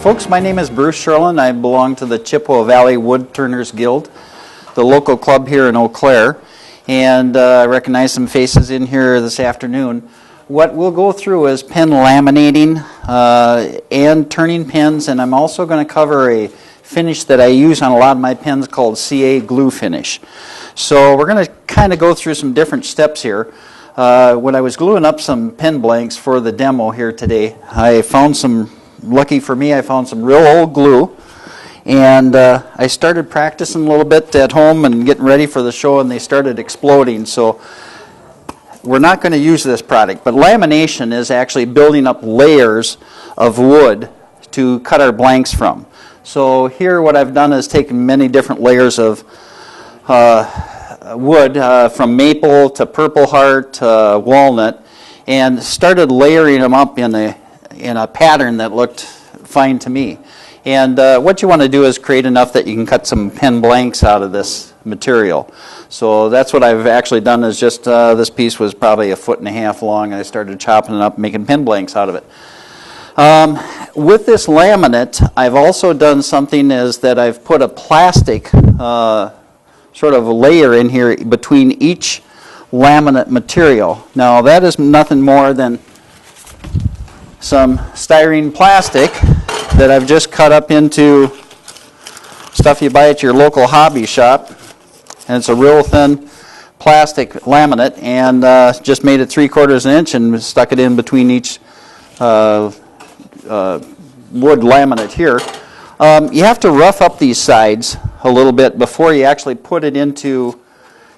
Folks, my name is Bruce Scherlin. I belong to the Chippewa Valley Woodturners Guild, the local club here in Eau Claire, and I recognize some faces in here this afternoon. What we'll go through is pen laminating and turning pens, and I'm also going to cover a finish that I use on a lot of my pens called CA glue finish. So we're going to kind of go through some different steps here. When I was gluing up some pen blanks for the demo here today, I found some, lucky for me, I found some real old glue, and I started practicing a little bit at home and getting ready for the show, and they started exploding. So we're not going to use this product, but lamination is actually building up layers of wood to cut our blanks from. So here what I've done is taken many different layers of wood from maple to purple heart to walnut, and started layering them up in a pattern that looked fine to me. And what you want to do is create enough that you can cut some pen blanks out of this material. So that's what I've actually done, is just this piece was probably 1.5 feet long, and I started chopping it up, making pen blanks out of it. With this laminate, I've also done something is that I've put a plastic sort of a layer in here between each laminate material. Now that is nothing more than some styrene plastic that I've just cut up into stuff you buy at your local hobby shop, and it's a real thin plastic laminate, and just made it 3/4 inch and stuck it in between each wood laminate here. You have to rough up these sides a little bit before you actually put it into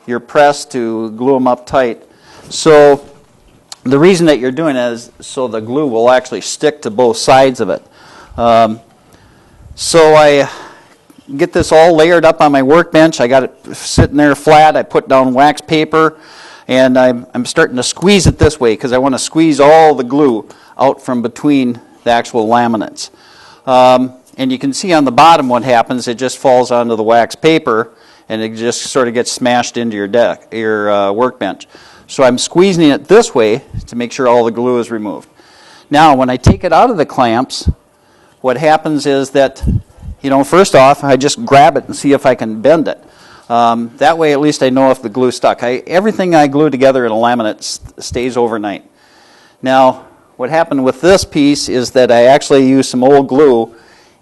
your press to glue them up tight. So the reason that you're doing it is so the glue will actually stick to both sides of it. So I get this all layered up on my workbench. I got it sitting there flat. I put down wax paper, and I'm starting to squeeze it this way because I want to squeeze all the glue out from between the actual laminates. And you can see on the bottom what happens. It just falls onto the wax paper, and it just sort of gets smashed into your workbench. So I'm squeezing it this way to make sure all the glue is removed. Now when I take it out of the clamps, what happens is that, first off, I just grab it and see if I can bend it. That way at least I know if the glue stuck. Everything I glue together in a laminate stays overnight. Now what happened with this piece is that I actually used some old glue,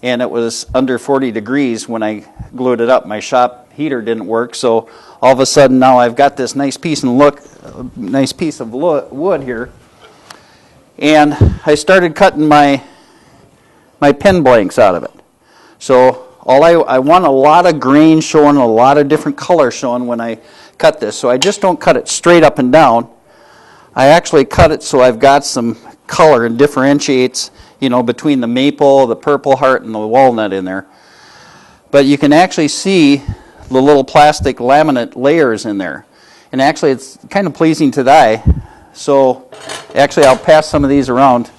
and it was under 40 degrees when I glued it up. My shop heater didn't work, so all of a sudden now I've got this nice piece of wood here, and I started cutting my pen blanks out of it. So I want a lot of grain showing, a lot of different colors showing when I cut this. So I just don't cut it straight up and down. I actually cut it so I've got some color and differentiates, between the maple, the purple heart, and the walnut in there. But you can actually see the little plastic laminate layers in there. And actually it's kind of pleasing to the eye. So actually I'll pass some of these around.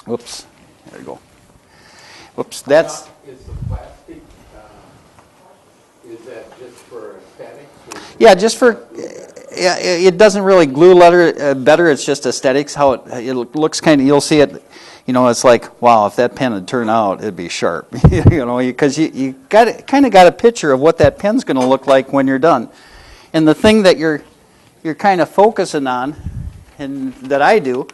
Whoops, there we go. Whoops, that's... Is the plastic, is that just for aesthetics? Yeah, just for... Yeah, it doesn't really glue letter better. It's just aesthetics. How it looks kind of, you'll see it. It's like, wow, if that pen had turned out, it'd be sharp. Because you kind of got a picture of what that pen's going to look like when you're done. And the thing that you're kind of focusing on, and that I do,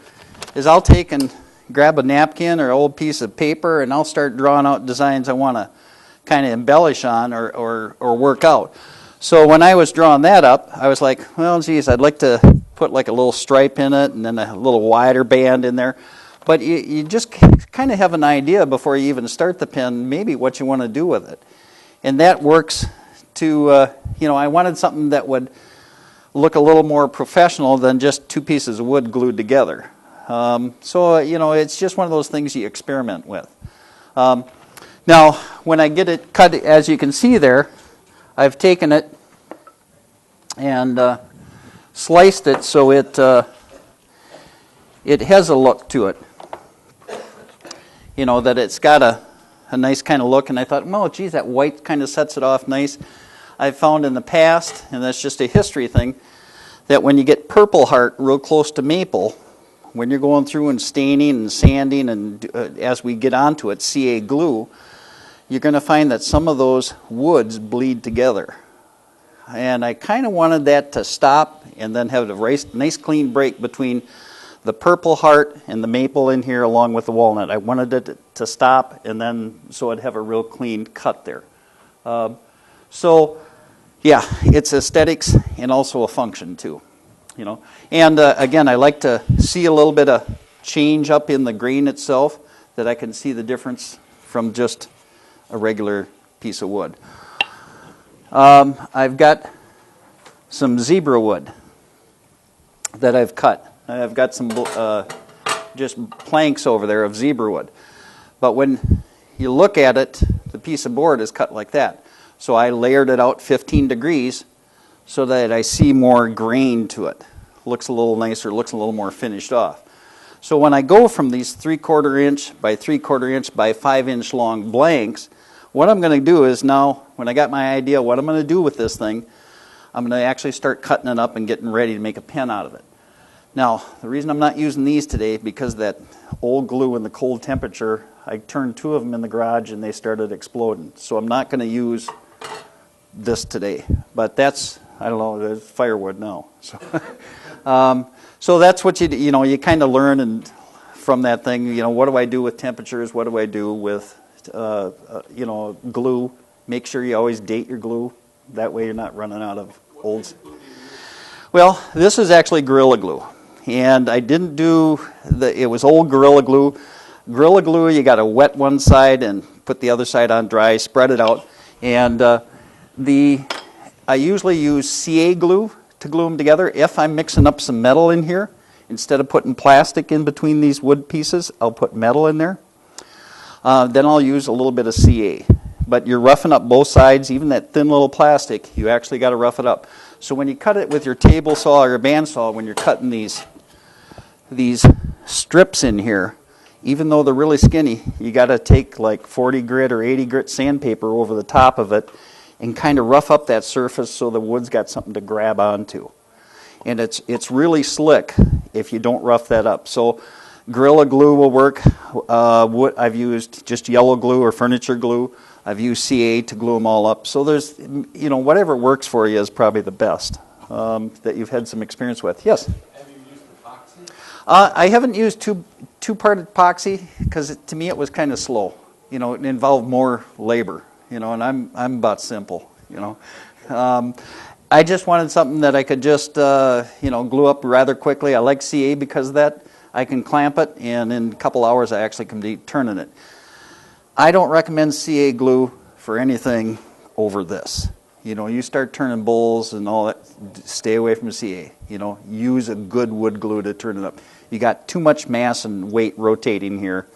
is I'll take and grab a napkin or an old piece of paper, and I'll start drawing out designs I want to kind of embellish on or work out. So when I was drawing that up, I was like, well, geez, I'd like to put like a little stripe in it and then a little wider band in there. But you just kind of have an idea before you even start the pen, maybe what you want to do with it. And that works to, I wanted something that would look a little more professional than just two pieces of wood glued together. So, it's just one of those things you experiment with. Now, when I get it cut, as you can see there, I've taken it and sliced it so it has a look to it. That it's got a nice kind of look. And I thought, well, geez, that white kind of sets it off nice. I've found in the past, and that's just a history thing, that when you get purple heart real close to maple, when you're going through and staining and sanding and as we get onto it, CA glue, you're going to find that some of those woods bleed together. And I kind of wanted that to stop and then have a nice clean break between the Purple Heart and the maple in here along with the walnut. I wanted it to stop and then so I'd have a real clean cut there. So yeah, it's aesthetics and also a function too. You know, and again, I like to see a little bit of change up in the grain itself, that I can see the difference from just a regular piece of wood. I've got some zebra wood that I've cut. I've got some just planks over there of zebra wood. But when you look at it, the piece of board is cut like that. So I layered it out 15 degrees so that I see more grain to it. Looks a little nicer, looks a little more finished off. So when I go from these 3/4 inch by 3/4 inch by 5 inch long blanks, what I'm going to do is now, when I got my idea what I'm going to do with this thing, I'm going to actually start cutting it up and getting ready to make a pen out of it. Now, the reason I'm not using these today, because that old glue in the cold temperature, I turned 2 of them in the garage and they started exploding. So I'm not going to use this today. But that's, I don't know, there's firewood now. So, so that's what you kind of learn and from that thing. What do I do with temperatures? What do I do with glue? Make sure you always date your glue. That way you're not running out of olds. Well, this is actually Gorilla Glue. And I didn't do, it was old Gorilla Glue. Gorilla Glue, you got to wet one side and put the other side on dry, spread it out. And I usually use CA glue to glue them together. If I'm mixing up some metal in here, instead of putting plastic in between these wood pieces, I'll put metal in there. Then I'll use a little bit of CA. But you're roughing up both sides, even that thin little plastic, you actually got to rough it up. So when you cut it with your table saw or your bandsaw, when you're cutting these strips in here, even though they're really skinny, you got to take like 40 grit or 80 grit sandpaper over the top of it and kind of rough up that surface so the wood's got something to grab onto. And it's really slick if you don't rough that up. So Gorilla Glue will work. I've used just yellow glue or furniture glue. I've used CA to glue them all up. So there's, whatever works for you is probably the best that you've had some experience with. Yes? Have you used epoxy? I haven't used two-part epoxy because to me it was kind of slow. It involved more labor. And I'm about simple. I just wanted something that I could just glue up rather quickly. I like CA because of that. I can clamp it, and in a couple hours I actually can be turning it. I don't recommend CA glue for anything over this. You start turning bowls and all that, stay away from CA. Use a good wood glue to turn it up. You got too much mass and weight rotating here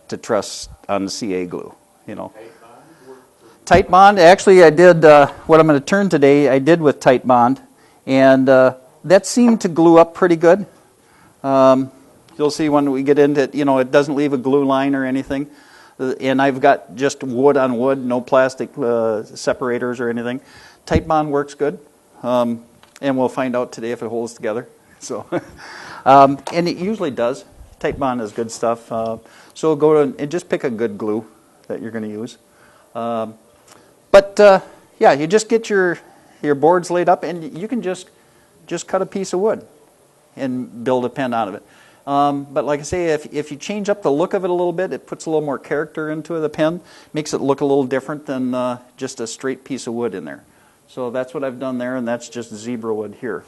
to trust on the CA glue. Tight Bond, actually I did, what I'm going to turn today, I did with Tight Bond, and that seemed to glue up pretty good. You'll see when we get into it, it doesn't leave a glue line or anything. And I've got just wood on wood, no plastic separators or anything. Tight Bond works good, and we'll find out today if it holds together. So, and it usually does. Tight Bond is good stuff. So go to and just pick a good glue that you're going to use. Yeah, you just get your boards laid up, and you can just cut a piece of wood and build a pen out of it. But like I say, if you change up the look of it a little bit, it puts a little more character into the pen, makes it look a little different than just a straight piece of wood in there. So that's what I've done there, and that's just zebra wood here.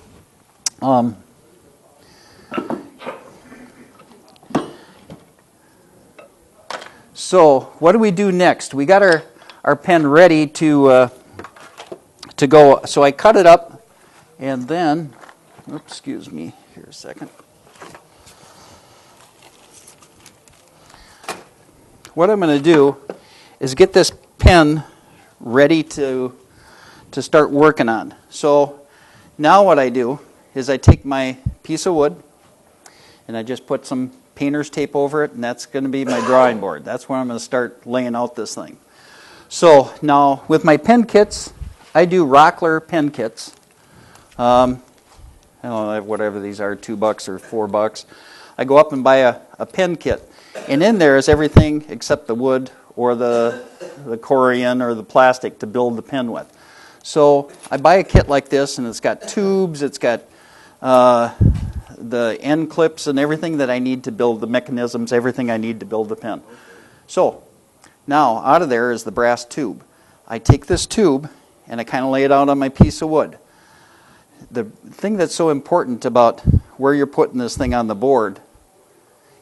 So what do we do next? We got our pen ready to go. So I cut it up, and then, oops, excuse me here a second. What I'm going to do is get this pen ready to start working on. So now what I do is I take my piece of wood and I just put some painter's tape over it, and that's going to be my drawing board. That's where I'm going to start laying out this thing. So now with my pen kits, I do Rockler pen kits. I don't know, whatever these are, $2 or $4. I go up and buy a pen kit. And in there is everything except the wood or the corian or the plastic to build the pen with. So I buy a kit like this, and it's got tubes, it's got the end clips and everything that I need to build the mechanisms, everything I need to build the pen. So now out of there is the brass tube. I take this tube and I kind of lay it out on my piece of wood. The thing that's so important about where you're putting this thing on the board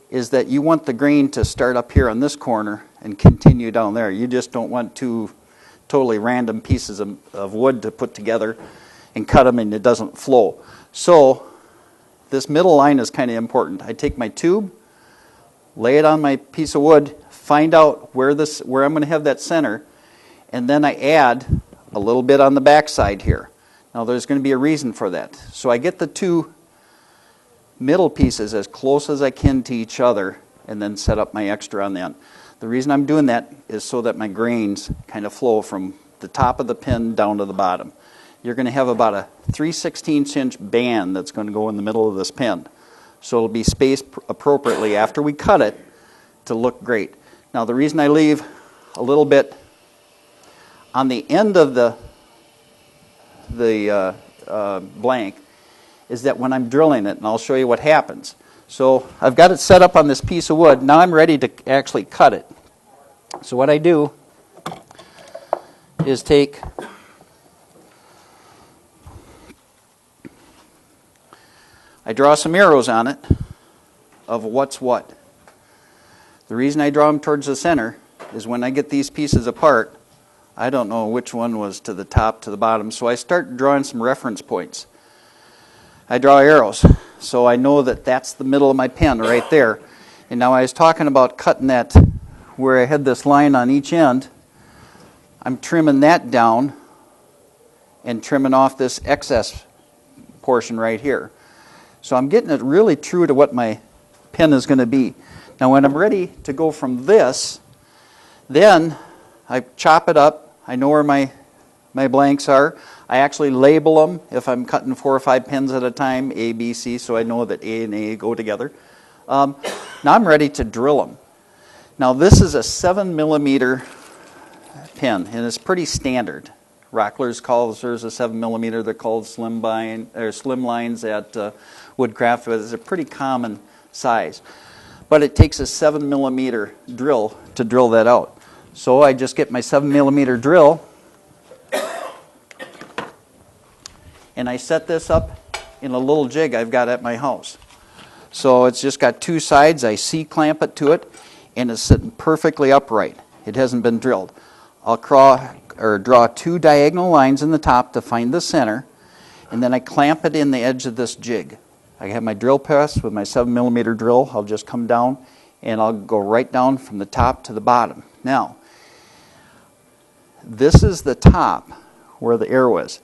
is that you want the grain to start up here on this corner and continue down there. You just don't want two totally random pieces of wood to put together and cut them and it doesn't flow. So this middle line is kind of important. I take my tube, lay it on my piece of wood, find out where I'm going to have that center, and then I add a little bit on the back side here. Now there's going to be a reason for that. So I get the two middle pieces as close as I can to each other and then set up my extra on the end. The reason I'm doing that is so that my grains kind of flow from the top of the pin down to the bottom. You're going to have about a 3/16 inch band that's going to go in the middle of this pin. So it'll be spaced appropriately after we cut it to look great. Now the reason I leave a little bit on the end of the blank is that when I'm drilling it, and I'll show you what happens. So I've got it set up on this piece of wood. Now I'm ready to actually cut it. So what I do is I draw some arrows on it of what's what. The reason I draw them towards the center is when I get these pieces apart, I don't know which one was to the top, to the bottom, so I start drawing some reference points. I draw arrows, so I know that that's the middle of my pen right there. And now I was talking about cutting that where I had this line on each end. I'm trimming that down and trimming off this excess portion right here. So I'm getting it really true to what my pen is going to be. Now when I'm ready to go from this, then I chop it up. I know where my blanks are. I actually label them if I'm cutting 4 or 5 pens at a time, A, B, C, so I know that A and A go together. Now I'm ready to drill them. Now this is a 7mm pen, and it's pretty standard. Rockler's calls theirs a 7mm. They're called slim lines at Woodcraft, but it's a pretty common size. But it takes a 7mm drill to drill that out. So I just get my 7mm drill, and I set this up in a little jig I've got at my house. So it's just got 2 sides. I C-clamp it to it, and it's sitting perfectly upright. It hasn't been drilled. I'll draw 2 diagonal lines in the top to find the center, and then I clamp it in the edge of this jig. I have my drill press with my 7mm drill. I'll just come down, and I'll go right down from the top to the bottom. Now, this is the top where the arrow is.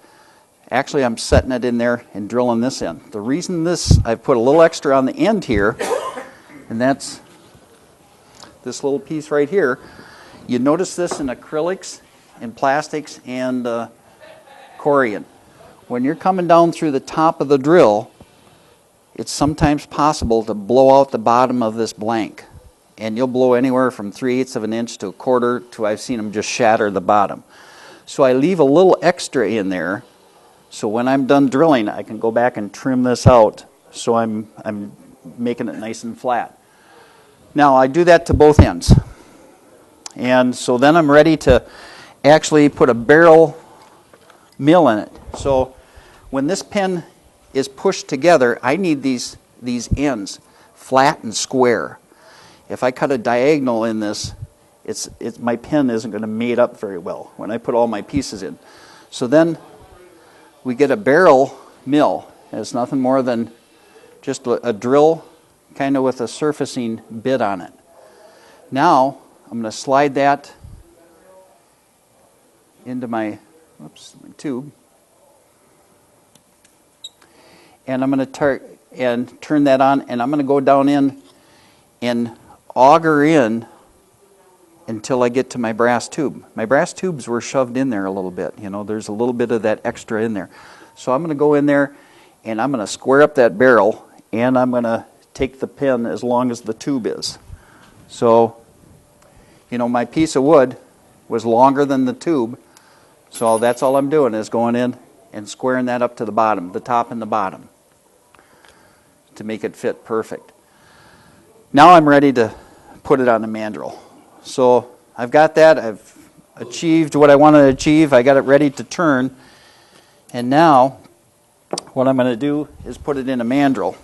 Actually, I'm setting it in there and drilling this in. The reason I've put a little extra on the end here, and that's this little piece right here. You notice this in acrylics, in plastics, and corian. When you're coming down through the top of the drill, it's sometimes possible to blow out the bottom of this blank. And you'll blow anywhere from 3/8 of an inch to 1/4 to I've seen them just shatter the bottom. So I leave a little extra in there, so when I'm done drilling, I can go back and trim this out so I'm making it nice and flat. Now I do that to both ends. And so then I'm ready to actually put a barrel mill in it. So when this pen is pushed together, I need these ends flat and square. If I cut a diagonal in this, my pen isn't going to mate up very well when I put all my pieces in. So then we get a barrel mill. It's nothing more than just a drill kind of with a surfacing bit on it. Now I'm going to slide that into my tube, and I'm going to turn that on, and I'm going to go down in and auger in until I get to my brass tube. My brass tubes were shoved in there a little bit. You know, there's a little bit of that extra in there. So I'm going to go in there, and I'm going to square up that barrel, and I'm going to take the pin as long as the tube is. So, you know, my piece of wood was longer than the tube, so that's all I'm doing is going in and squaring that up to the bottom, the top and the bottom, to make it fit perfect. Now I'm ready to put it on the mandrel. So I've got that, I've achieved what I wanted to achieve, I got it ready to turn, and now what I'm going to do is put it in a mandrel.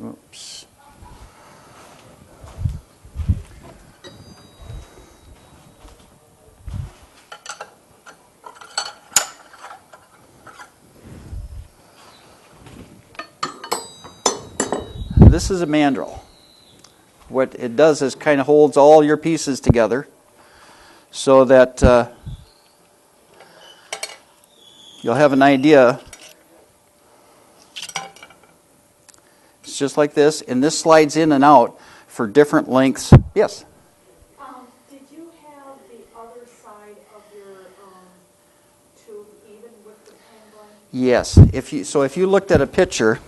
Oops. This is a mandrel. What it does is kind of holds all your pieces together so that you'll have an idea. It's just like this, and this slides in and out for different lengths. Yes? Did you have the other side of your tube even with the pen blank? Yes. If you looked at a picture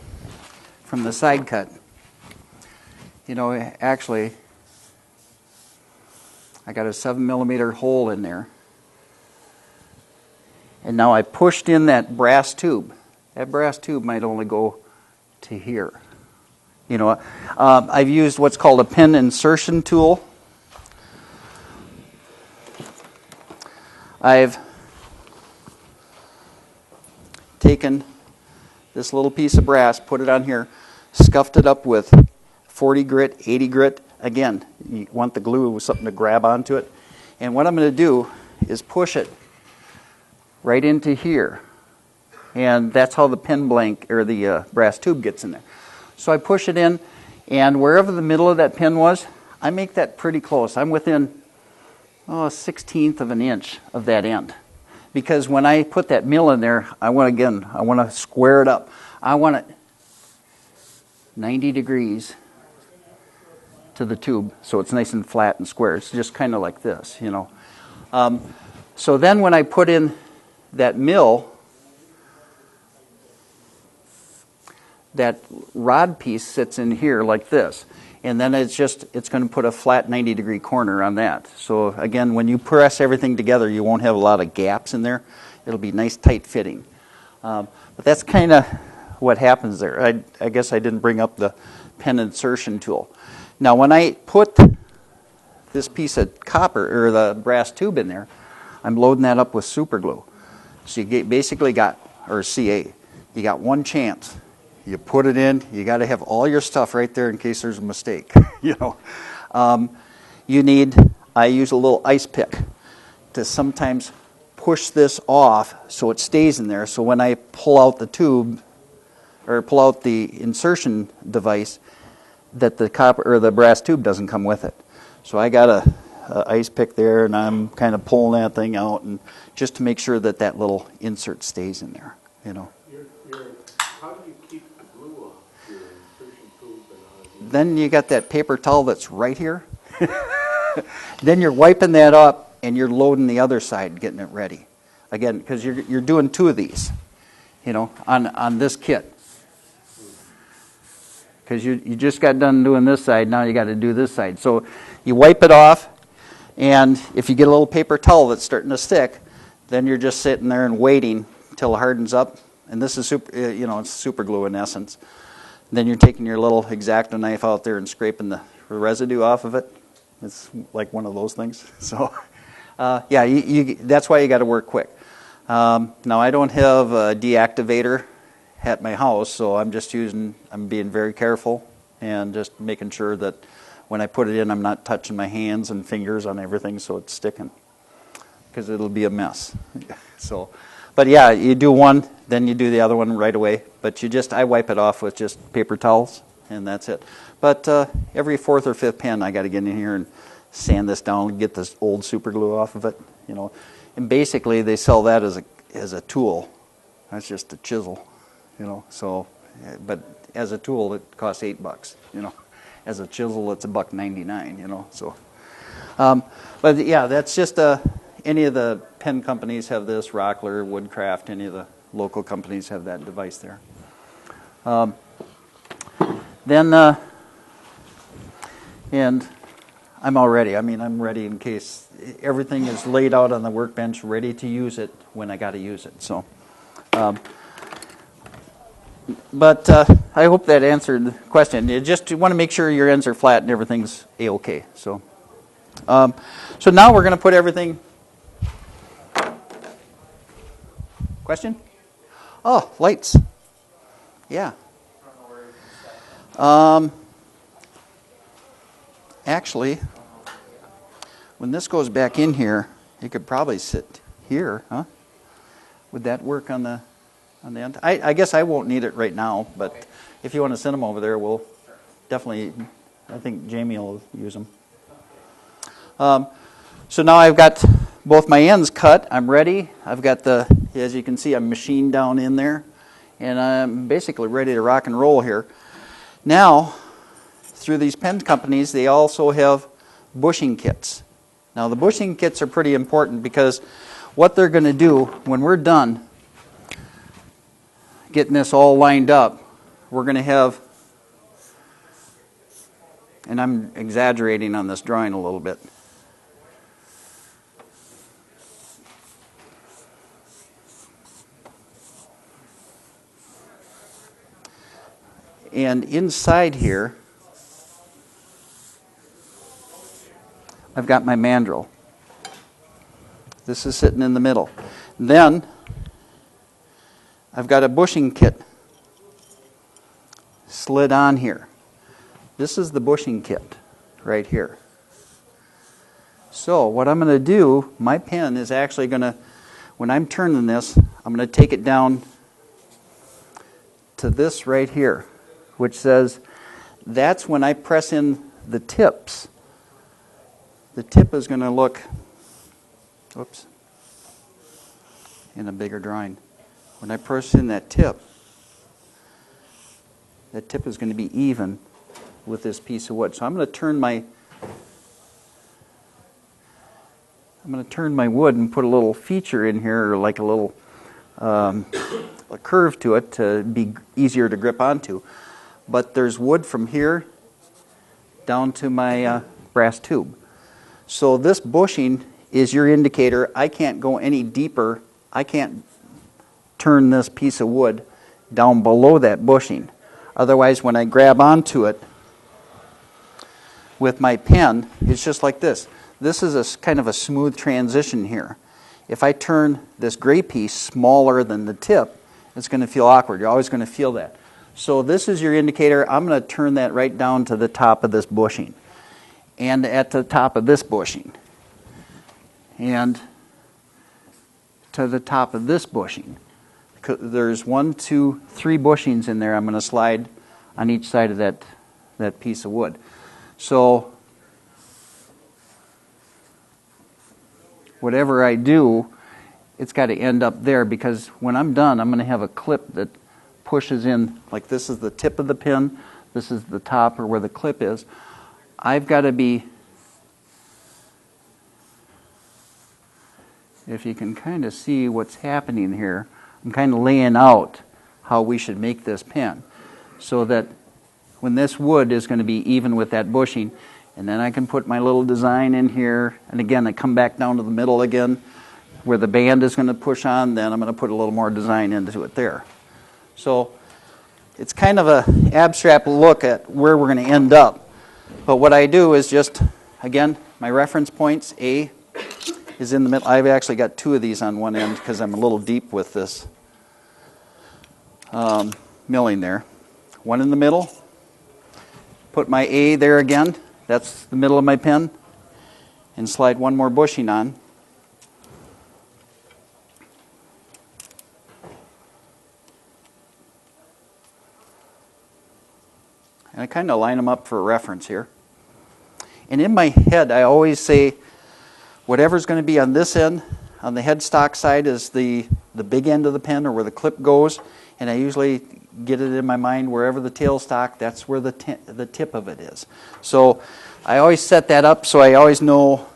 from the side cut, you know, actually, I got a 7mm hole in there. And now I pushed in that brass tube. That brass tube might only go to here. You know, I've used what's called a pin insertion tool. I've taken this little piece of brass, put it on here, scuffed it up with 40 grit, 80 grit. Again, you want the glue with something to grab onto it. And what I'm going to do is push it right into here. And that's how the pin blank, or the brass tube gets in there. So I push it in, and wherever the middle of that pin was, I make that pretty close. I'm within a 1/16 of an inch of that end. Because when I put that mill in there, I want to square it up. I want it 90 degrees to the tube, so it's nice and flat and square. It's just kind of like this, you know. So then when I put in that mill, that rod piece sits in here like this, and then it's going to put a flat 90-degree corner on that. So again, when you press everything together, you won't have a lot of gaps in there. It'll be nice, tight fitting. But that's kind of what happens there. I guess I didn't bring up the pen insertion tool. Now, when I put this piece of copper or the brass tube in there, I'm loading that up with super glue. So you basically got, or CA, you got one chance. You put it in, you got to have all your stuff right there in case there's a mistake. You know, I use a little ice pick to sometimes push this off so it stays in there. So when I pull out the tube or pull out the insertion device, that the copper or the brass tube doesn't come with it. So I got a ice pick there, and I'm kind of pulling that thing out, and just to make sure that that little insert stays in there. You know. How do you keep the glue off your insertion tube and Then you got that paper towel that's right here. Then you're wiping that up, and you're loading the other side, getting it ready. Again, because you're doing two of these, you know, on this kit. Because you just got done doing this side, now you got to do this side. So you wipe it off, and if you get a little paper towel that's starting to stick, then you're just sitting there and waiting until it hardens up. And this is super, you know, it's super glue in essence. Then you're taking your little X-Acto knife out there and scraping the residue off of it. It's like one of those things. So, yeah, that's why you got to work quick. Now I don't have a deactivator at my house, so I'm being very careful and just making sure that when I put it in, I'm not touching my hands and fingers on everything so it's sticking, because it'll be a mess. So, but yeah, you do one, then you do the other one right away. But I wipe it off with just paper towels, and that's it. But every fourth or fifth pen, I got to get in here and sand this down and get this old super glue off of it, you know. And basically, they sell that as a tool. That's just a chisel. You know, so, but as a tool, it costs $8. You know, as a chisel, it's $1.99. You know, so, but yeah, that's just any of the pen companies have this, Rockler, Woodcraft, any of the local companies have that device there. And I'm all ready. I mean, I'm ready in case everything is laid out on the workbench, ready to use it when I got to use it. So, but I hope that answered the question. You just want to make sure your ends are flat and everything's a-okay. So, so now we're going to put everything. Question? Oh, lights. Yeah. Actually, when this goes back in here, it could probably sit here, huh? Would that work on the end? I guess I won't need it right now, but if you want to send them over there, we'll definitely, I think Jamie will use them. So now I've got both my ends cut. I'm ready. I've got as you can see, I'm machined down in there, and I'm basically ready to rock and roll here. Now, through these pen companies, they also have bushing kits. Now, the bushing kits are pretty important because what they're going to do when we're done getting this all lined up, we're going to have, and I'm exaggerating on this drawing a little bit. And inside here, I've got my mandrel. This is sitting in the middle. Then I've got a bushing kit slid on here. This is the bushing kit right here. So what I'm going to do, my pen is actually going to, when I'm turning this, I'm going to take it down to this right here, which says that's when I press in the tips. The tip is going to look, whoops, in a bigger drawing. When I press in that tip is going to be even with this piece of wood. So I'm going to turn my wood and put a little feature in here, or like a little a curve to it to be easier to grip onto. But there's wood from here down to my brass tube. So this bushing is your indicator. I can't go any deeper. I can't turn this piece of wood down below that bushing. Otherwise, when I grab onto it with my pen, it's just like this. This is a kind of a smooth transition here. If I turn this gray piece smaller than the tip, it's going to feel awkward. You're always going to feel that. So this is your indicator. I'm going to turn that right down to the top of this bushing, and at the top of this bushing, and to the top of this bushing. There's 1, 2, 3 bushings in there. I'm going to slide on each side of that piece of wood. So whatever I do, it's got to end up there, because when I'm done, I'm going to have a clip that pushes in, like this is the tip of the pin, this is the top or where the clip is. I've got to be, if you can kind of see what's happening here, I'm kind of laying out how we should make this pen so that when this wood is going to be even with that bushing, and then I can put my little design in here, and again I come back down to the middle again where the band is going to push on, then I'm going to put a little more design into it there. So it's kind of an abstract look at where we're going to end up. But what I do is just, again, my reference points, A is in the middle. I've actually got 2 of these on one end because I'm a little deep with this milling there. 1 in the middle. Put my A there again. That's the middle of my pen. And slide 1 more bushing on. And I kind of line them up for reference here. And in my head, I always say, whatever's going to be on this end, on the headstock side is the big end of the pen, or where the clip goes. And I usually get it in my mind, wherever the tailstock, that's where the tip of it is. So I always set that up so I always know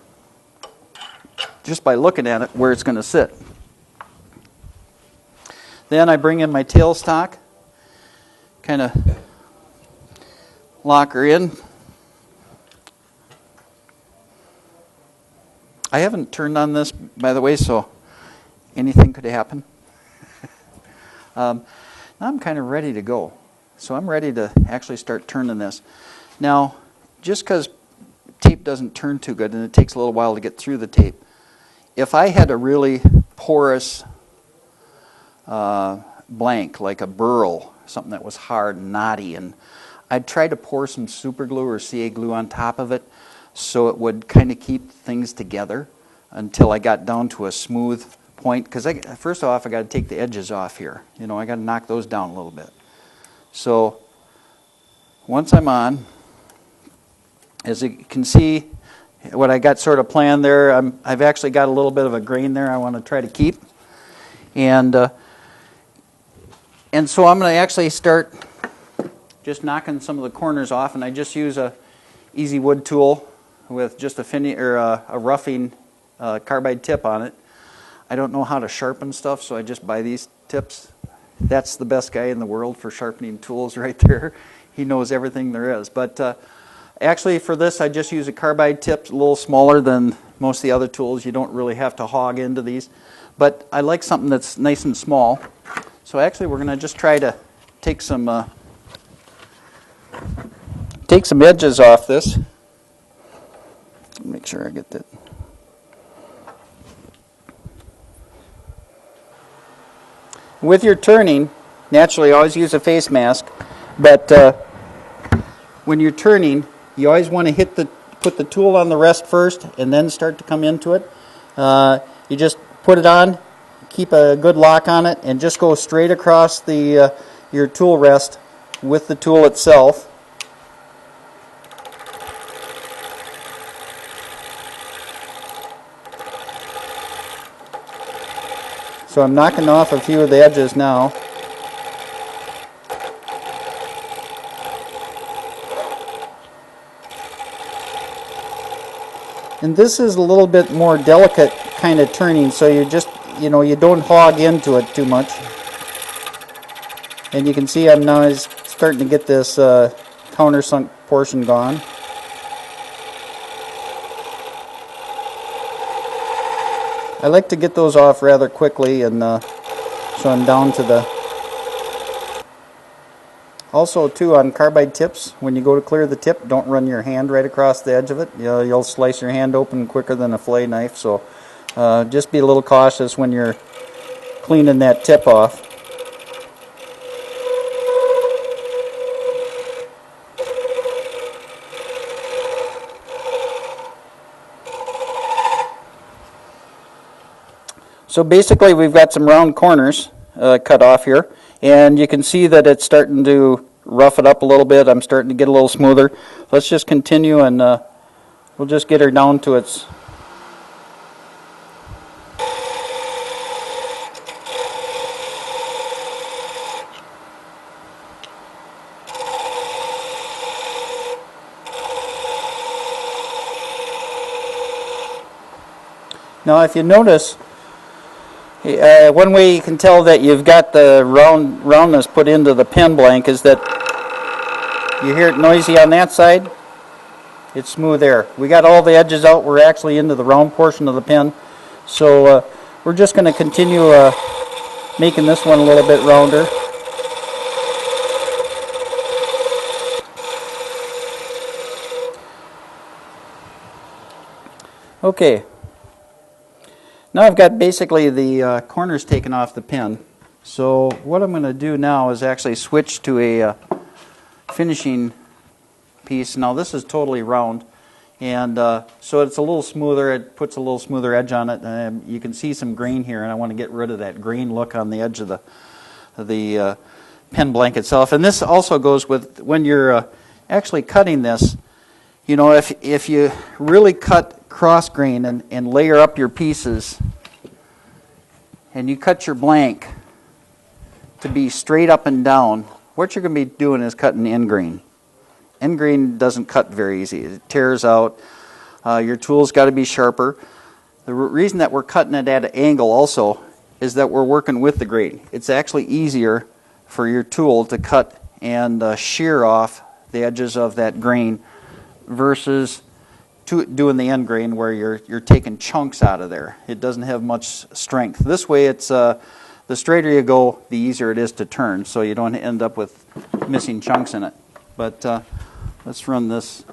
just by looking at it where it's going to sit. Then I bring in my tailstock, kind of lock her in. I haven't turned on this, by the way, so anything could happen. Now I'm kind of ready to go. So I'm ready to actually start turning this. Now, just because tape doesn't turn too good and it takes a little while to get through the tape, if I had a really porous blank, like a burl, something that was hard and knotty, and I'd try to pour some super glue or CA glue on top of it so it would kind of keep things together until I got down to a smooth point. Because first off, I got to take the edges off here. You know, I got to knock those down a little bit. So once I'm on, as you can see, what I got sort of planned there, I've actually got a little bit of a grain there I want to try to keep. And so I'm going to actually start just knocking some of the corners off, and I just use a easy wood tool with just a roughing carbide tip on it. I don't know how to sharpen stuff, so I just buy these tips. That's the best guy in the world for sharpening tools right there. He knows everything there is. But actually for this, I just use a carbide tip, a little smaller than most of the other tools. You don't really have to hog into these. But I like something that's nice and small. So actually we're going to just try to take some edges off this. Make sure I get that. With your turning, naturally always use a face mask, but when you're turning, you always want to put the tool on the rest first and then start to come into it. You just put it on, keep a good lock on it, and just go straight across your tool rest with the tool itself. So I'm knocking off a few of the edges now. And this is a little bit more delicate kind of turning, so you just, you don't hog into it too much. And you can see I'm now starting to get this countersunk portion gone. I like to get those off rather quickly, and so I'm down to the... Also, too, on carbide tips, when you go to clear the tip, don't run your hand right across the edge of it. You'll slice your hand open quicker than a fillet knife, so just be a little cautious when you're cleaning that tip off. So basically we've got some round corners cut off here, and you can see that it's starting to rough it up a little bit. I'm starting to get a little smoother. Let's just continue, and we'll just get her down to its... Now if you notice, one way you can tell that you've got the roundness put into the pen blank is that you hear it noisy on that side. It's smooth there. We got all the edges out. We're actually into the round portion of the pen. So we're just going to continue making this one a little bit rounder. Okay. Now I've got basically the corners taken off the pen. So what I'm going to do now is actually switch to a finishing piece. Now this is totally round, and so it's a little smoother. It puts a little smoother edge on it. You can see some grain here, and I want to get rid of that grain look on the edge of the pen blank itself. And this also goes with when you're actually cutting this. You know, if you really cut cross grain and layer up your pieces, and you cut your blank to be straight up and down, what you're going to be doing is cutting end grain. End grain doesn't cut very easy. It tears out. Your tool's got to be sharper. The reason that we're cutting it at an angle also is that we're working with the grain. It's actually easier for your tool to cut and shear off the edges of that grain versus doing the end grain where you're taking chunks out of there. It doesn't have much strength. This way, it's the straighter you go, the easier it is to turn, so you don't end up with missing chunks in it. But let's run this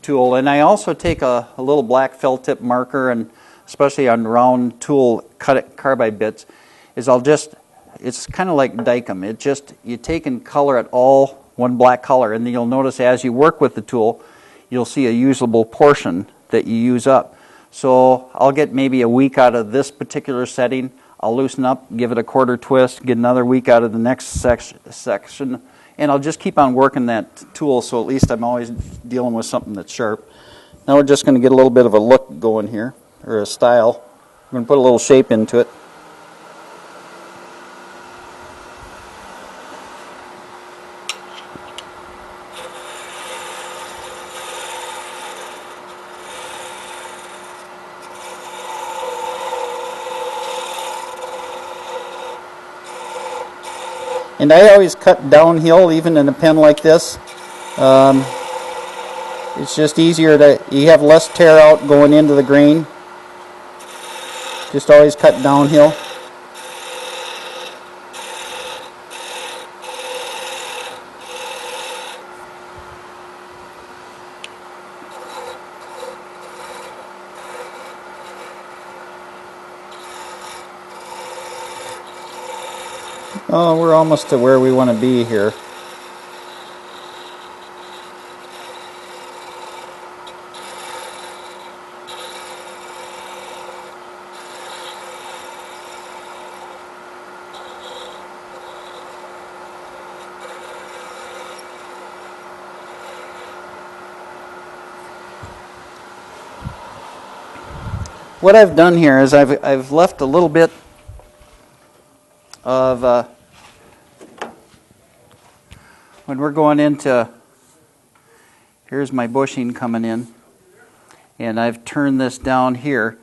tool. And I also take a little black felt tip marker, and especially on round tool carbide bits, it's kind of like Dicom. You take and color it all one black color, and then you'll notice as you work with the tool, you'll see a usable portion that you use up. So I'll get maybe a week out of this particular setting. I'll loosen up, give it a quarter twist, get another week out of the next section, and I'll just keep on working that tool, so at least I'm always dealing with something that's sharp. Now we're just going to get a little bit of a look going here, or a style. I'm going to put a little shape into it. And I always cut downhill, even in a pen like this. It's just easier you have less tear out going into the grain. Just always cut downhill. Oh, we're almost to where we want to be here. What I've done here is I've left a little bit of when we're going into, here's my bushing coming in, and I've turned this down here.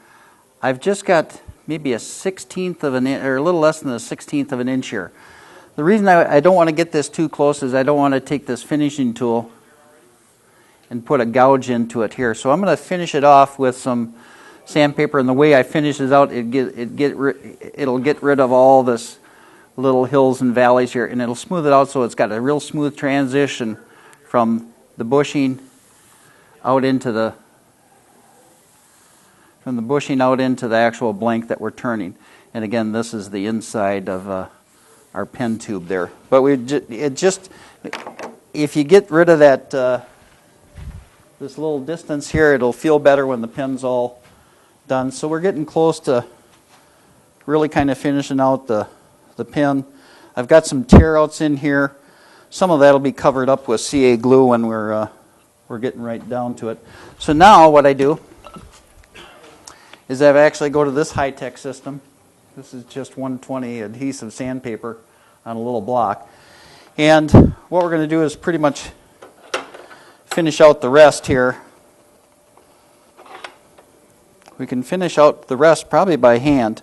I've just got maybe a 1/16 of an inch, or a little less than a 1/16 of an inch here. The reason I don't want to get this too close is I don't want to take this finishing tool and put a gouge into it here. So I'm going to finish it off with some sandpaper, and the way I finish this out, it'll get rid of all this little hills and valleys here, and it'll smooth it out so it's got a real smooth transition from the bushing out into the actual blank that we're turning. And again, this is the inside of our pen tube there. But if you get rid of that this little distance here, it'll feel better when the pen's all done. So we're getting close to really kind of finishing out the pen. I've got some tear outs in here. Some of that will be covered up with CA glue when we're getting right down to it. So now what I do is I actually go to this high-tech system. This is just 120 adhesive sandpaper on a little block. And what we're going to do is pretty much finish out the rest here. We can finish out the rest probably by hand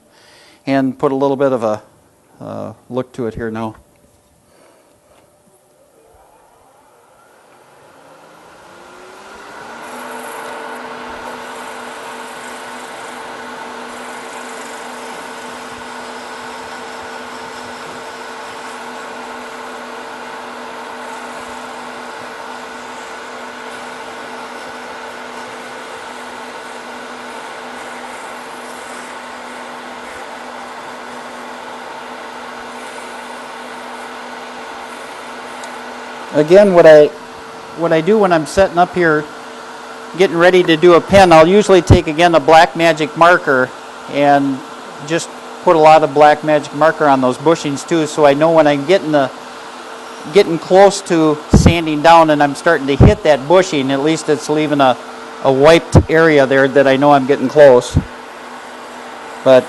and put a little bit of a look to it here now. Again, what I do when I'm setting up here, getting ready to do a pen, I'll usually take again a black magic marker and just put a lot of black magic marker on those bushings too, so I know when I'm getting close to sanding down and I'm starting to hit that bushing, at least it's leaving a wiped area there that I know I'm getting close. But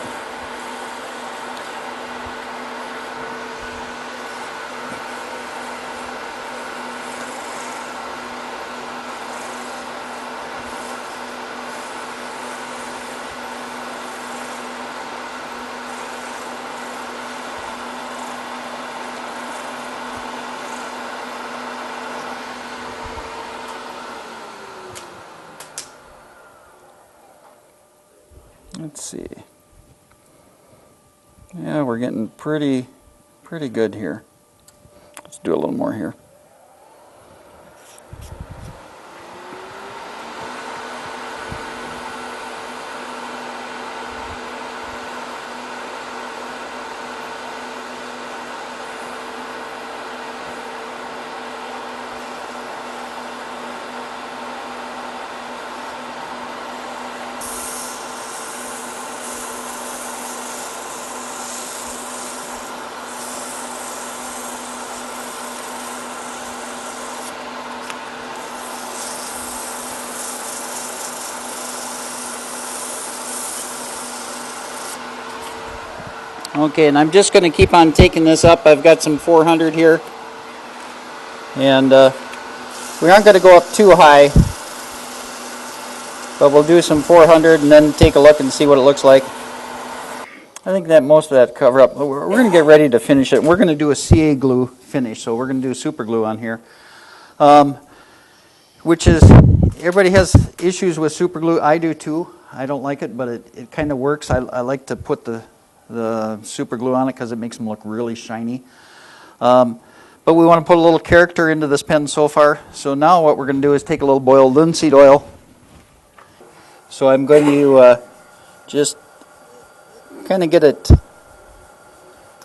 Let's see. Yeah, we're getting pretty good here. Let's do a little more here. Okay, and I'm just going to keep on taking this up. I've got some 400 here. And we aren't going to go up too high. But we'll do some 400 and then take a look and see what it looks like. I think that most of that cover up. We're going to get ready to finish it. We're going to do a CA glue finish. So we're going to do super glue on here. Which is, everybody has issues with super glue. I do too. I don't like it, but it kind of works. I like to put the super glue on it because it makes them look really shiny. But we want to put a little character into this pen so far. So now what we're going to do is take a little boiled linseed oil. So I'm going to just kind of get it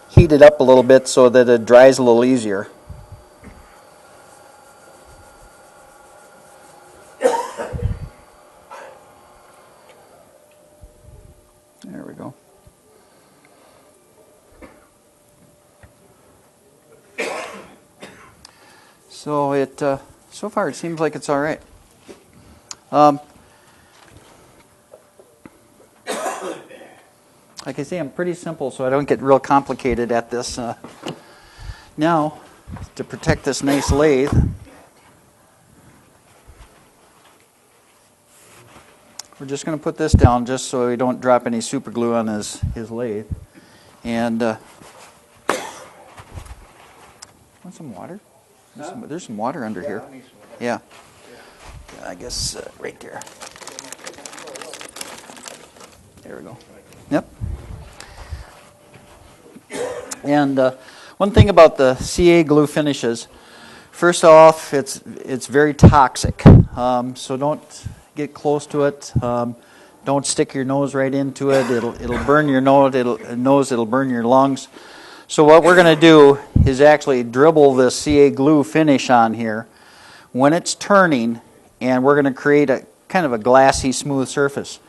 heated up a little bit so that it dries a little easier. There we go. So so far it seems like it's all right. Like I say, I'm pretty simple, so I don't get real complicated at this. Now, to protect this nice lathe, we're just going to put this down just so we don't drop any super glue on his lathe. And want some water? There's some water under here. Yeah. I guess right there. There we go. Yep. And one thing about the CA glue finishes, first off, it's very toxic. So don't get close to it. Don't stick your nose right into it. It'll burn your nose. It'll burn your lungs. So what we're going to do is actually dribble this CA glue finish on here when it's turning, and we're going to create a kind of a glassy, smooth surface.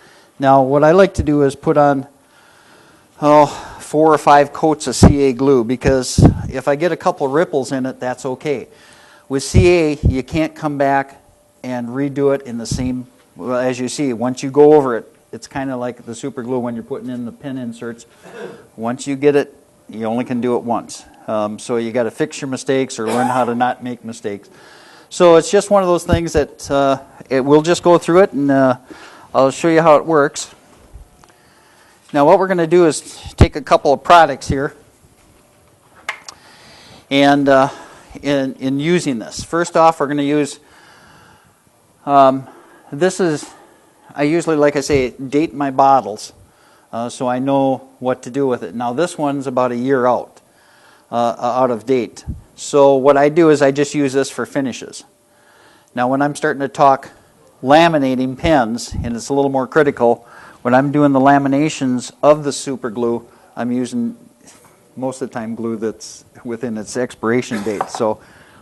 Now, what I like to do is put on 4 or 5 coats of CA glue, because if I get a couple ripples in it, that's okay. With CA, you can't come back and redo it in the same, well, as you see, once you go over it, it's kind of like the super glue when you're putting in the pin inserts. Once you get it, you only can do it once. So you got to fix your mistakes or learn how to not make mistakes. So it's just one of those things that we'll just go through it, and I'll show you how it works. Now what we're going to do is take a couple of products here, and in using this. First off, we're going to use, this is, I usually, like I say, date my bottles so I know what to do with it. Now this one's about a year out of date. So what I do is I just use this for finishes. Now when I'm starting to talk laminating pens, and it's a little more critical, when I'm doing the laminations of the super glue, I'm using most of the time glue that's within its expiration date. So,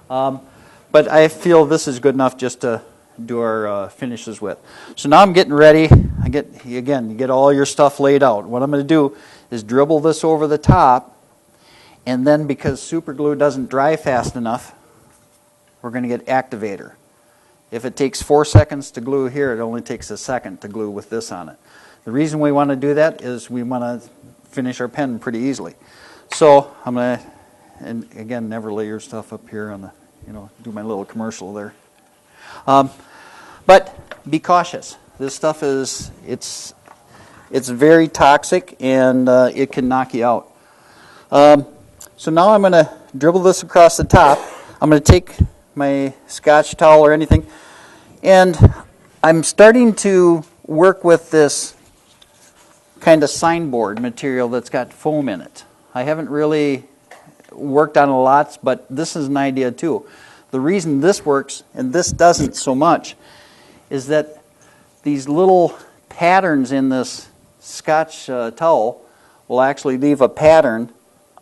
but I feel this is good enough just to do our finishes with. So now I'm getting ready. You get all your stuff laid out. What I'm going to do is dribble this over the top, and then because super glue doesn't dry fast enough, we're going to get activator. If it takes 4 seconds to glue here, it only takes a second to glue with this on it. The reason we want to do that is we want to finish our pen pretty easily. So I'm going to, and again, never lay your stuff up here on the, do my little commercial there. But be cautious. This stuff is, it's very toxic, and it can knock you out. So now I'm going to dribble this across the top. I'm going to take my Scotch towel or anything, and I'm starting to work with this kind of signboard material that's got foam in it. I haven't really worked on a lot, but this is an idea too. The reason this works and this doesn't so much is that these little patterns in this Scotch towel will actually leave a pattern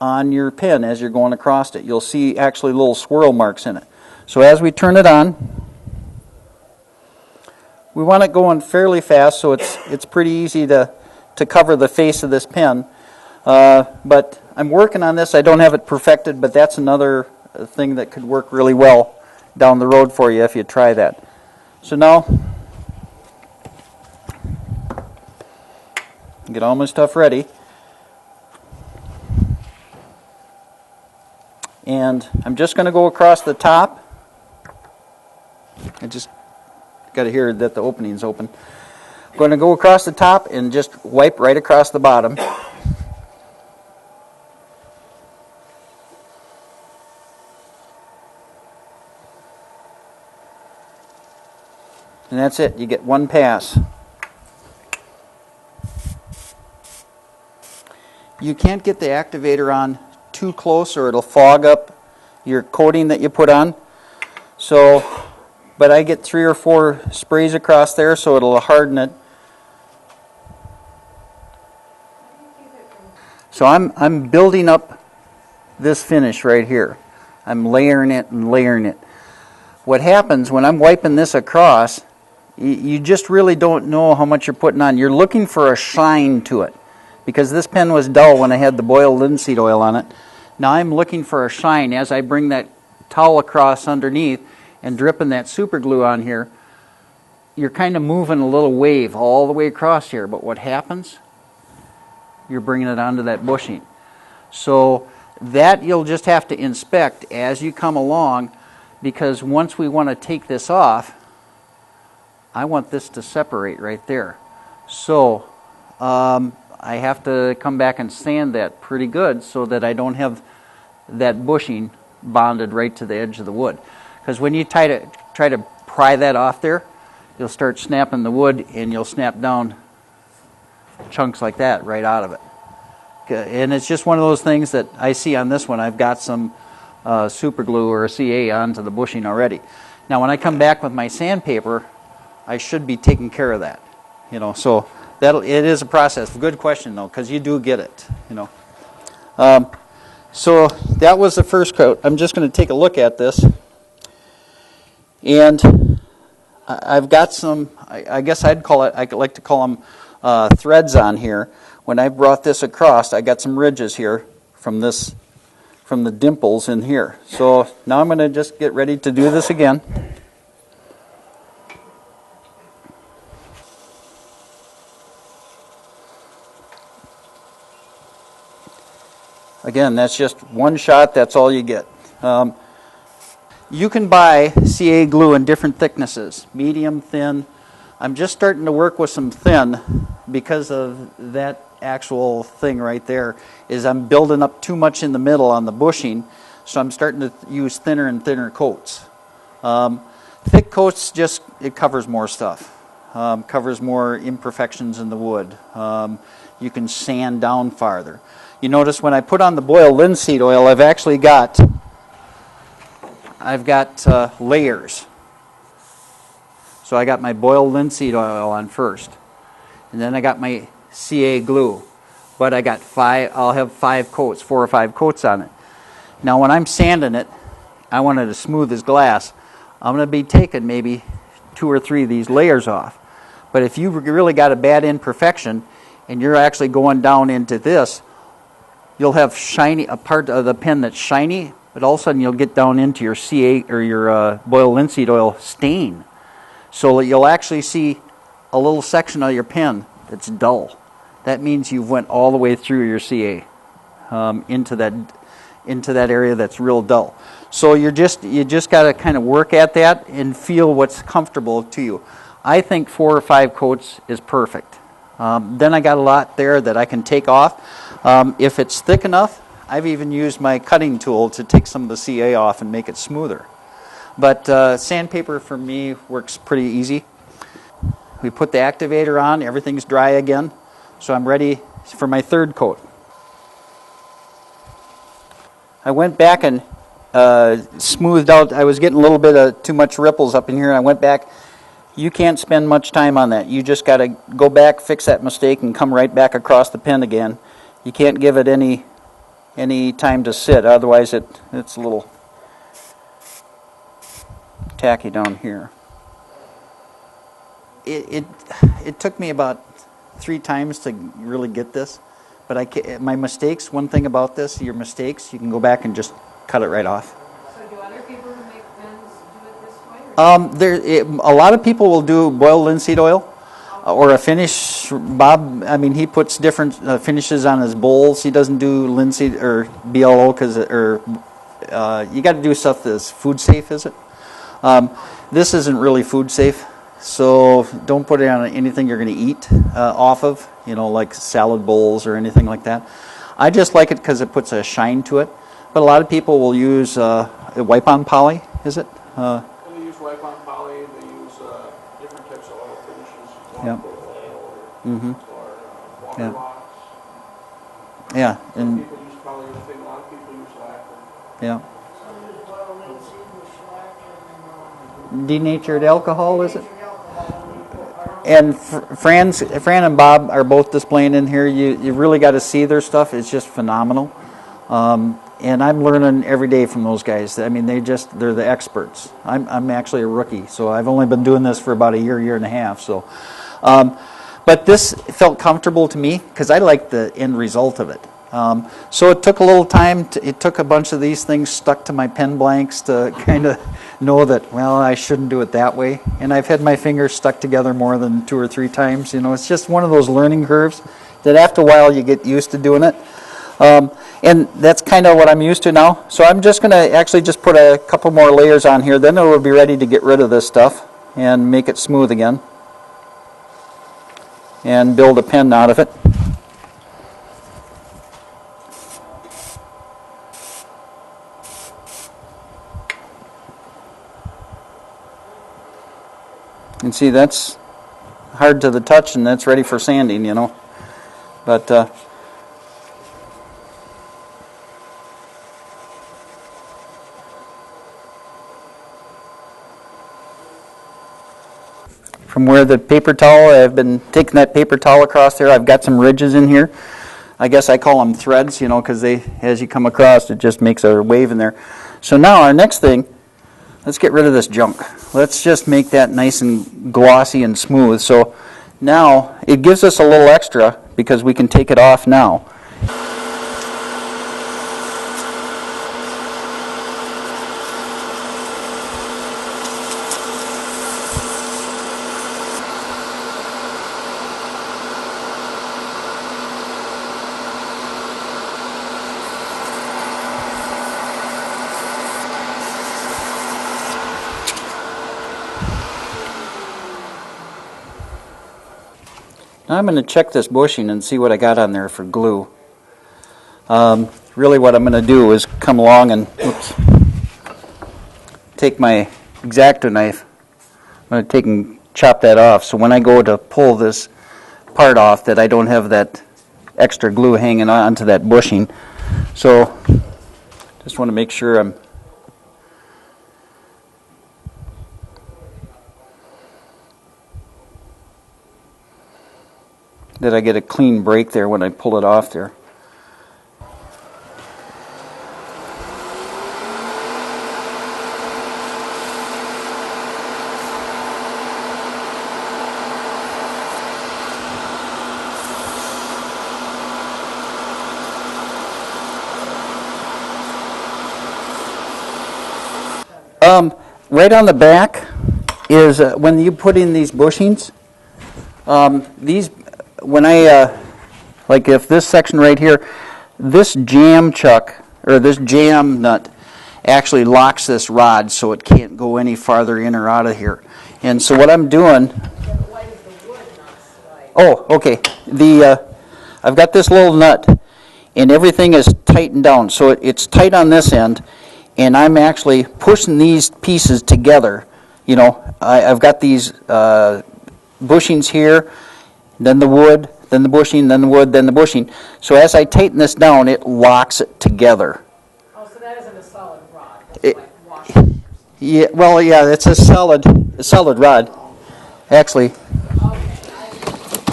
on your pen as you're going across it. You'll see actually little swirl marks in it. So as we turn it on, we want it going fairly fast so it's pretty easy to cover the face of this pen. But I'm working on this. I don't have it perfected, but that's another thing that could work really well down the road for you if you try that. So now, get all my stuff ready. And I'm just going to go across the top. I just got to hear that the opening's open. I'm going to go across the top and just wipe right across the bottom. And that's it. You get one pass. You can't get the activator on too close or it'll fog up your coating that you put on. So, but I get 3 or 4 sprays across there so it'll harden it. So I'm building up this finish right here. I'm layering it and layering it. What happens when I'm wiping this across, you just really don't know how much you're putting on. You're looking for a shine to it. Because this pen was dull when I had the boiled linseed oil on it. Now I'm looking for a shine as I bring that towel across underneath and dripping that super glue on here. You're kind of moving a little wave all the way across here, but what happens? You're bringing it onto that bushing. So that you'll just have to inspect as you come along, because once we want to take this off, I want this to separate right there. So I have to come back and sand that pretty good so that I don't have that bushing bonded right to the edge of the wood. Because when you try to pry that off there, you'll start snapping the wood and you'll snap down chunks like that right out of it. And it's just one of those things that I see on this one. I've got some super glue or a CA onto the bushing already. Now when I come back with my sandpaper, I should be taking care of that. So it is a process. Good question though, because you do get it. So that was the first coat. I'm just going to take a look at this, and I've got some. I guess I like to call them threads on here. When I brought this across, I got some ridges here from the dimples in here. So now I'm going to just get ready to do this again. Again, that's just one shot, that's all you get. You can buy CA glue in different thicknesses, medium, thin. I'm just starting to work with some thin because of that actual thing right there, is I'm building up too much in the middle on the bushing, so I'm starting to use thinner and thinner coats. Thick coats, it covers more stuff, covers more imperfections in the wood. You can sand down farther. You notice when I put on the boiled linseed oil, I've got layers. So I got my boiled linseed oil on first, and then I got my CA glue. But I got I'll have 5 coats, 4 or 5 coats on it. Now when I'm sanding it, I want it as smooth as glass. I'm going to be taking maybe 2 or 3 of these layers off. But if you've really got a bad imperfection and you're actually going down into this, you'll have a part of the pen that's shiny, but all of a sudden you'll get down into your CA or your boiled linseed oil stain. So you'll actually see a little section of your pen that's dull. That means you've went all the way through your CA into that area that's real dull. So you just got to kind of work at that and feel what's comfortable to you. I think 4 or 5 coats is perfect. Then I got a lot there that I can take off. If it's thick enough, I've even used my cutting tool to take some of the CA off and make it smoother. But sandpaper for me works pretty easy. We put the activator on, everything's dry again. So I'm ready for my third coat. I went back and smoothed out. I was getting a little bit of too much ripples up in here. I went back. You can't spend much time on that. You just got to go back, fix that mistake, and come right back across the pen again. You can't give it any time to sit. Otherwise, it's a little tacky down here. It took me about 3 times to really get this. But my mistakes, one thing about this, your mistakes, you can go back and just cut it right off. So do other people who make pens do it this way? A lot of people will do boiled linseed oil or a finish. Bob, I mean, he puts different finishes on his bowls. He doesn't do linseed or BLO because you got to do stuff that's food safe, is it? This isn't really food safe, so don't put it on anything you're going to eat off of, like salad bowls or anything like that. I just like it because it puts a shine to it. But a lot of people will use wipe-on poly, is it? They use wipe-on poly, they use different types of oil finishes, Yep. or water Yeah. locks. Yeah, Some and people use polyurethane, a lot of people use lacquer. yeah. Denatured alcohol, is it? And Fran and Bob are both displaying in here. You really got to see their stuff. It's just phenomenal. And I'm learning every day from those guys. I mean, they're the experts. I'm actually a rookie, so I've only been doing this for about a year and a half. So, but this felt comfortable to me because I like the end result of it. So it took a little time. It took a bunch of these things stuck to my pen blanks to kind of know that, well, I shouldn't do it that way. And I've had my fingers stuck together more than 2 or 3 times. It's just one of those learning curves that after a while you get used to doing it. And that's kind of what I'm used to now. So I'm just going to actually just put a couple more layers on here. Then it will be ready to get rid of this stuff and make it smooth again. And build a pen out of it. And see, that's hard to the touch, and that's ready for sanding, But from where the paper towel, I've been taking that paper towel across there. I've got some ridges in here. I guess I call them threads, because as you come across, it just makes a wave in there. So now our next thing, let's get rid of this junk. Let's just make that nice and glossy and smooth. So now it gives us a little extra because we can take it off now. Now I'm going to check this bushing and see what I got on there for glue. Really what I'm going to do is come along and take my X-Acto knife. I'm going to take and chop that off so when I go to pull this part off that I don't have that extra glue hanging onto that bushing. So just want to make sure that I get a clean break there when I pull it off there. Right on the back is when you put in these bushings, when I, like if this section right here, this jam chuck, or this jam nut, actually locks this rod so it can't go any farther in or out of here. And so what I'm doing, oh, okay, I've got this little nut, and everything is tightened down. So it's tight on this end, and I'm actually pushing these pieces together. I've got these bushings here, then the wood, then the bushing, then the wood, then the bushing. So as I tighten this down, it locks it together. Oh, so that isn't a solid rod, It- that's like washing. Yeah, well, yeah, it's a solid rod, actually.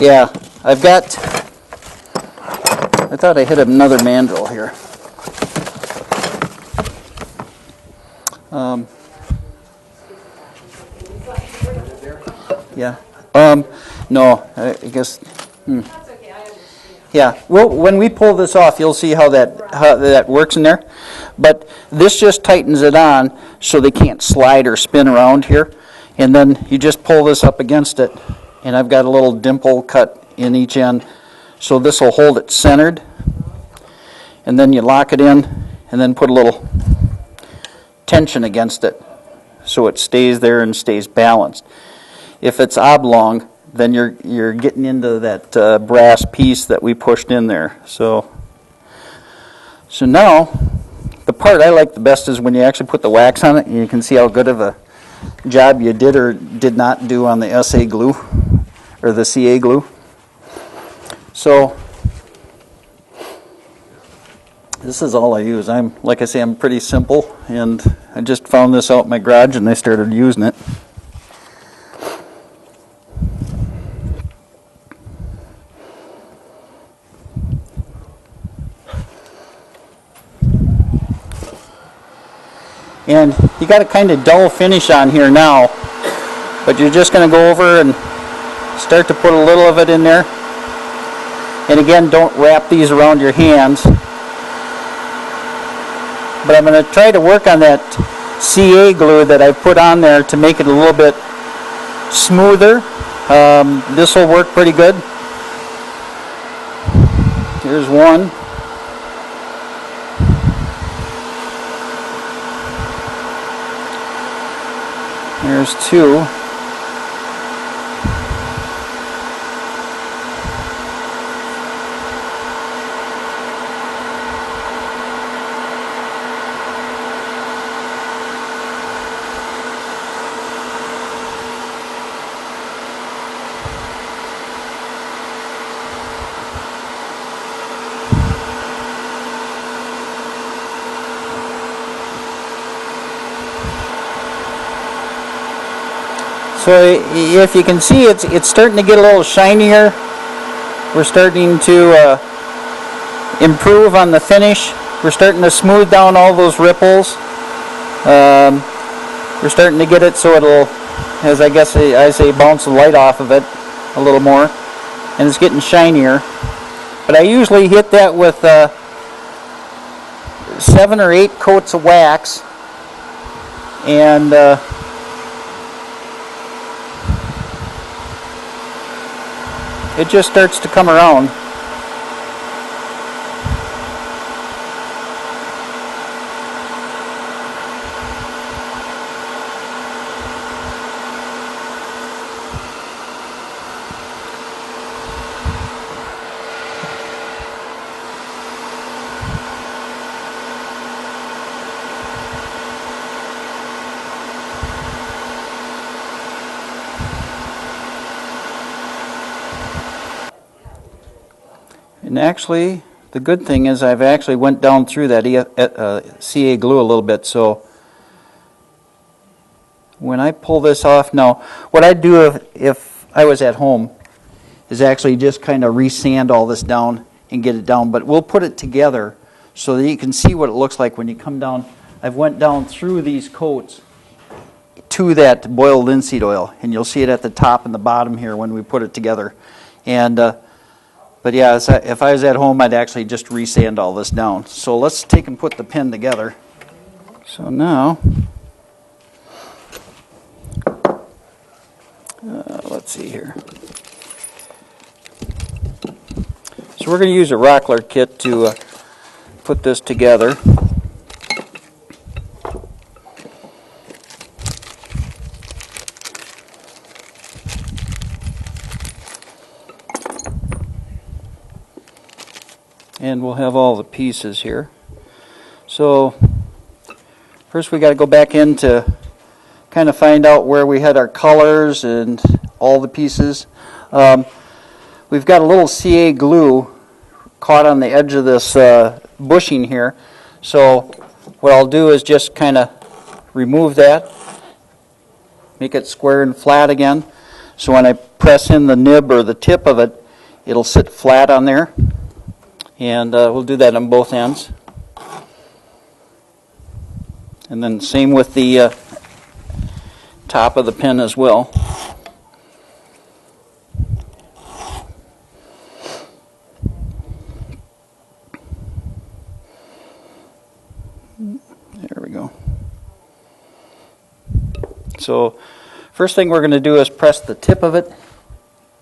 Yeah, I've got, I thought I hit another mandrel here. Yeah, no, I guess, That's okay, I understand. yeah, well, when we pull this off, you'll see how that works in there. But this just tightens it on so they can't slide or spin around here. And then you just pull this up against it, and I've got a little dimple cut in each end. So this will hold it centered. And then you lock it in, and then put a little tension against it so it stays there and stays balanced. If it's oblong, then you're getting into that brass piece that we pushed in there. So now, the part I like the best is when you actually put the wax on it, and you can see how good of a job you did or did not do on the SA glue, or the CA glue. So, this is all I use. Like I say, I'm pretty simple, and I just found this out in my garage and I started using it. And you got a kind of dull finish on here now, but you're just going to go over and start to put a little of it in there. And again, don't wrap these around your hands. But I'm going to try to work on that CA glue that I put on there to make it a little bit smoother. This will work pretty good. Here's one. There's two. So if you can see, it's starting to get a little shinier. We're starting to improve on the finish. We're starting to smooth down all those ripples. We're starting to get it so it'll, as I guess I say, bounce the light off of it a little more. And it's getting shinier. But I usually hit that with 7 or 8 coats of wax. And it just starts to come around. And actually, the good thing is I've actually went down through that CA glue a little bit, so when I pull this off now, what I'd do if I was at home is actually just kind of re-sand all this down and get it down, but we'll put it together so that you can see what it looks like when you come down. I've went down through these coats to that boiled linseed oil, and you'll see it at the top and the bottom here when we put it together. And but yeah, if I was at home, I'd actually just re-sand all this down. So let's take and put the pen together. So now, let's see here. So we're going to use a Rockler kit to put this together. And we'll have all the pieces here. So first we got to go back in to kind of find out where we had our colors and all the pieces. we've got a little CA glue caught on the edge of this bushing here. So what I'll do is just kind of remove that, make it square and flat again. So when I press in the nib or the tip of it, it'll sit flat on there. And we'll do that on both ends. And then same with the top of the pin as well. There we go. So first thing we're going to do is press the tip of it.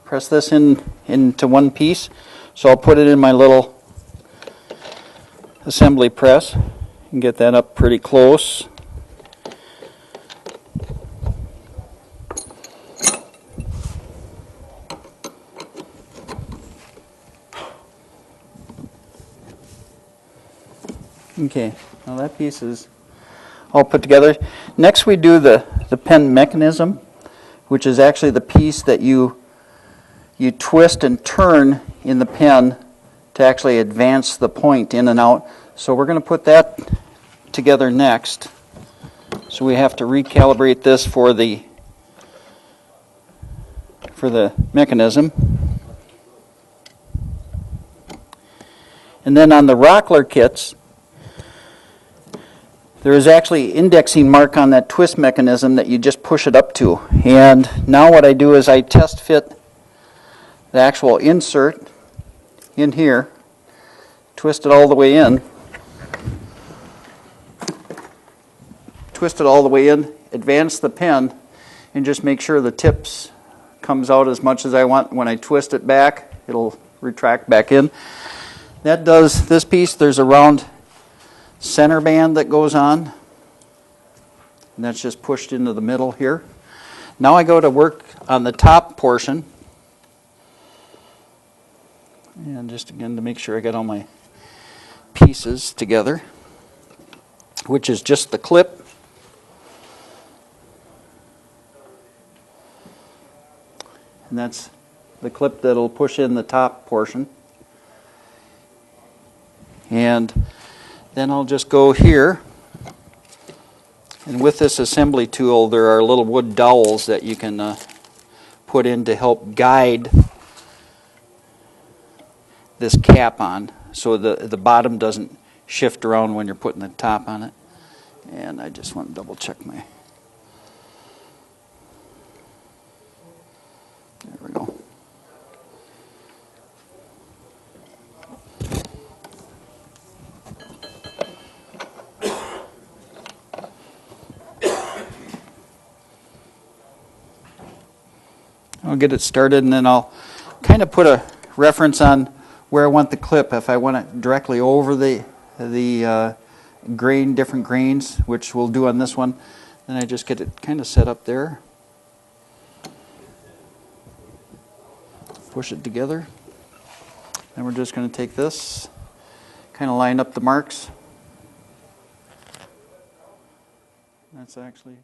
Press this into one piece. So I'll put it in my little assembly press and get that up pretty close. Okay, now that piece is all put together. Next we do the pen mechanism, which is actually the piece that you twist and turn in the pen to actually advance the point in and out. So we're going to put that together next. So we have to recalibrate this for the mechanism. And then on the Rockler kits, there is actually indexing mark on that twist mechanism that you just push it up to. And now what I do is I test fit the actual insert in here, twist it all the way in, twist it all the way in, advance the pen, and just make sure the tips comes out as much as I want. When I twist it back, it'll retract back in. That does this piece. There's a round center band that goes on, and that's just pushed into the middle here. Now I go to work on the top portion, and just again to make sure I got all my pieces together, which is just the clip. And that's the clip that'll push in the top portion. And then I'll just go here, and with this assembly tool there are little wood dowels that you can put in to help guide this cap on so the bottom doesn't shift around when you're putting the top on it. And I just want to double check my... There we go. I'll get it started, and then I'll kind of put a reference on where I want the clip. If I want it directly over the grain, different grains, which we'll do on this one, then I just get it kind of set up there. Push it together. Then we're just going to take this, kind of line up the marks. That's actually